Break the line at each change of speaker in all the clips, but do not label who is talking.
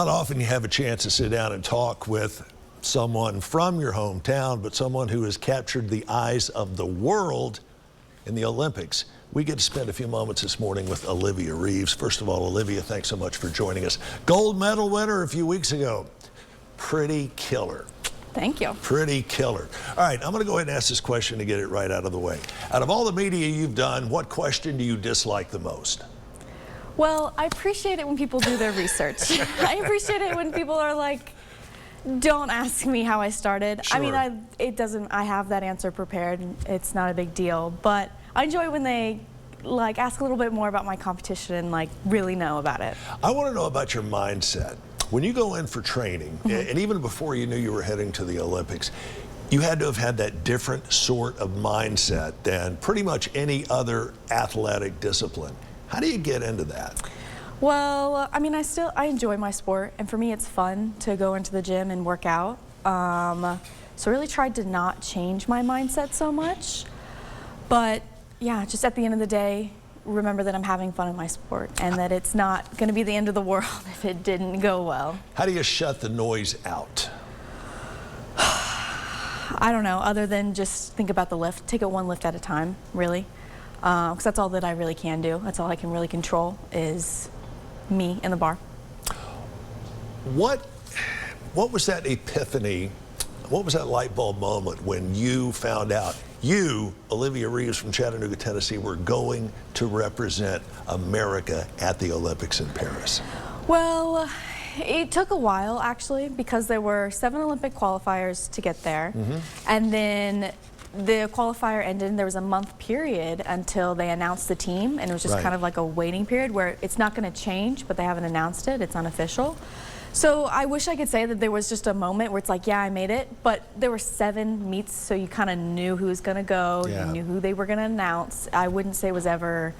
Not often you have a chance to sit down and talk with someone from your hometown, but someone who has captured the eyes of the world in the Olympics. We get to spend a few moments this morning with Olivia Reeves. First of all, Olivia, thanks so much for joining us. Gold medal winner a few weeks ago. Pretty killer.
Thank you.
Pretty killer. All right, I'm going to go ahead and ask this question to get it right out of the way. Out of all the media you've done, what question do you dislike the most?
Well, I appreciate it when people do their research. I appreciate it when people are like, don't ask me how I started.
Sure.
I mean, I have that answer prepared. It's not a big deal, but I enjoy when they like ask a little bit more about my competition and like really know about it.
I want to know about your mindset. When you go in for training, and even before you knew you were heading to the Olympics, you had to have had that different sort of mindset than pretty much any other athletic discipline. How do you get into that?
Well, I mean, I enjoy my sport, and for me it's fun to go into the gym and work out. So I really tried to not change my mindset so much. But yeah, just at the end of the day, remember that I'm having fun in my sport and that it's not going to be the end of the world if it didn't go well.
How do you shut the noise out?
I don't know, other than just think about the lift. Take it one lift at a time, really. Because that's all that I really can do. That's all I can really control is me and the bar.
What was that epiphany? What was that light bulb moment when you found out you, Olivia Reeves from Chattanooga, Tennessee, were going to represent America at the Olympics in Paris?
Well, it took a while actually because there were 7 Olympic qualifiers to get there. And then the qualifier ended and there was a month period until they announced the team, and it was just kind of like a waiting period where it's not going to change, but they haven't announced it. It's unofficial. So I wish I could say that there was just a moment where it's like, yeah, I made it, but there were 7 meets, so you kind of knew who was going to go, you knew who they were going to announce. I wouldn't say it was ever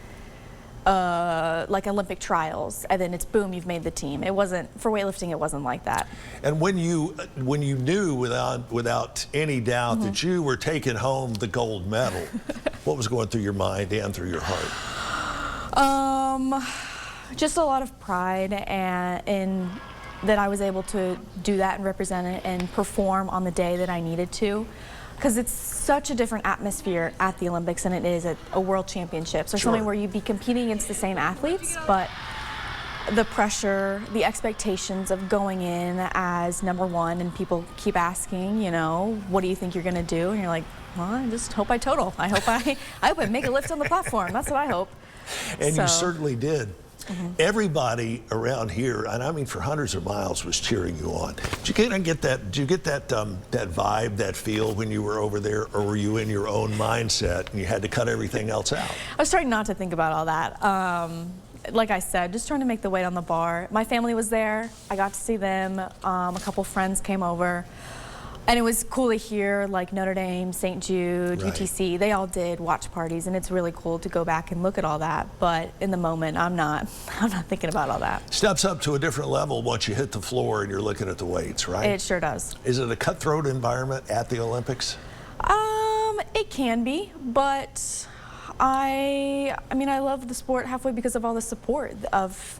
like Olympic trials, and then it's boom, you've made the team. It wasn't, for weightlifting, it wasn't like that.
And when you knew without any doubt that you were taking home the gold medal, what was going through your mind and through your heart?
Just a lot of pride in that I was able to do that and represent it and perform on the day that I needed to. Because it's such a different atmosphere at the Olympics than it is at a World Championships or something where you'd be competing against the same athletes, but the pressure, the expectations of going in as #1, and people keep asking, you know, what do you think you're going to do? And you're like, well, I just hope I total. I hope I make a lift on the platform. That's what I hope.
And you certainly did. Everybody around here, and I mean for hundreds of miles, was cheering you on. Did you get that? Did you get that that vibe, that feel when you were over there, or were you in your own mindset and you had to cut everything else out?
I was trying not to think about all that. Like I said, just trying to make the weight on the bar. My family was there. I got to see them. A couple friends came over. And it was cool to hear, like Notre Dame, St. Jude, UTC, they all did watch parties, and it's really cool to go back and look at all that. But in the moment, I'm not thinking about all that.
Steps up to a different level once you hit the floor and you're looking at the weights, right?
It sure does.
Is it a cutthroat environment at the Olympics?
It can be, but I mean, I love the sport halfway because of all the support of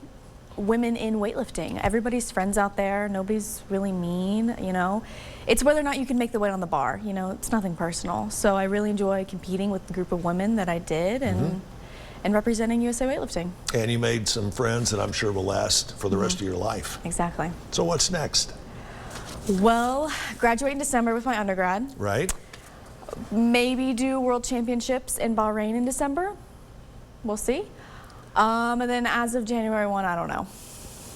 women in weightlifting. Everybody's friends out there. Nobody's really mean, you know. It's whether or not you can make the weight on the bar, you know. It's nothing personal. So I really enjoy competing with the group of women that I did and representing USA weightlifting. And
you made some friends that I'm sure will last for the rest of your life.
Exactly.
So what's next?
Well, graduate in December with my undergrad.
Right.
Maybe do World Championships in Bahrain in December. We'll see. And then as of January 1, I don't know.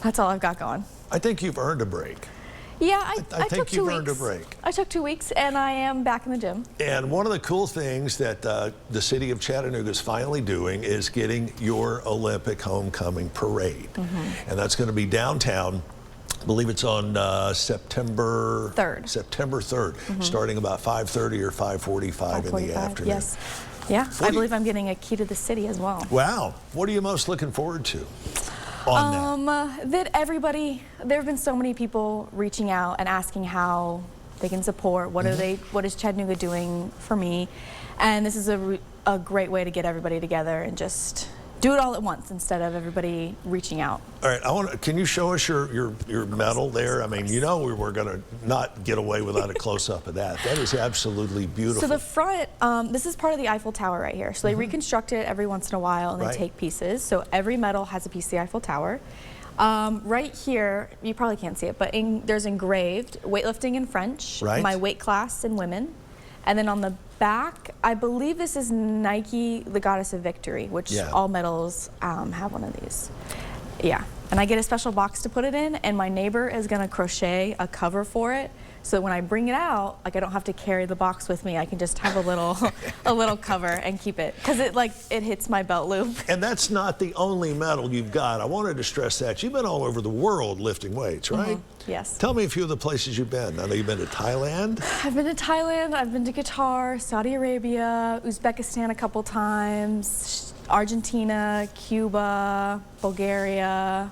That's all I've got going.
I think you've earned a break.
Yeah, I
think
took 2
you've
weeks.
earned a break.
I took 2 weeks, and I am back in the gym.
And one of the cool things that the City of Chattanooga is finally doing is getting your Olympic homecoming parade. And that's going to be downtown. I believe it's on September 3rd. September 3rd, starting about 5:30 or 5:45 in the afternoon.
Yes. Yeah, I believe I'm getting a key to the city as well.
Wow. What are you most looking forward to on that?
That everybody, there have been so many people reaching out and asking how they can support, what is Chattanooga doing for me? And this is a great way to get everybody together and just do it all at once instead of everybody reaching out.
All right, can you show us your medal there? I mean, you know we're going to not get away without a close-up of that. That is absolutely beautiful.
So the front, this is part of the Eiffel Tower right here. So they reconstruct it every once in a while and they take pieces. So every medal has a piece of the Eiffel Tower. Right here, you probably can't see it, but there's engraved weightlifting in French, my weight class in women. And then on the back, I believe this is Nike, the Goddess of Victory, which all medals have one of these. Yeah, and I get a special box to put it in, and my neighbor is gonna crochet a cover for it, so when I bring it out, like I don't have to carry the box with me. I can just have a little cover and keep it, because it hits my belt loop.
And that's not the only medal you've got. I wanted to stress that you've been all over the world lifting weights, right?
Yes.
Tell me a few of the places you've been. I know you've been to Thailand.
I've been to Thailand, I've been to Qatar, Saudi Arabia, Uzbekistan a couple times, Argentina, Cuba, Bulgaria,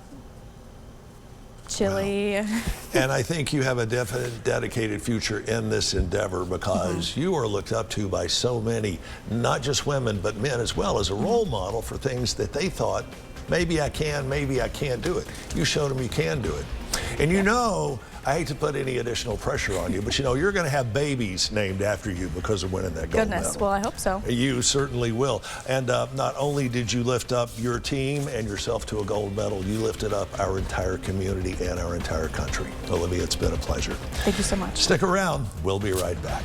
Chile.
Wow. And I think you have a definite dedicated future in this endeavor, because you are looked up to by so many, not just women, but men as well, as a role model for things that they thought, maybe I can, maybe I can't do it. You showed them you can do it. And you know, I hate to put any additional pressure on you, but you know, you're going to have babies named after you because of winning that gold medal.
Well, I hope so.
You certainly will. And not only did you lift up your team and yourself to a gold medal, you lifted up our entire community and our entire country. Olivia, it's been a pleasure.
Thank you so much.
Stick around. We'll be right back.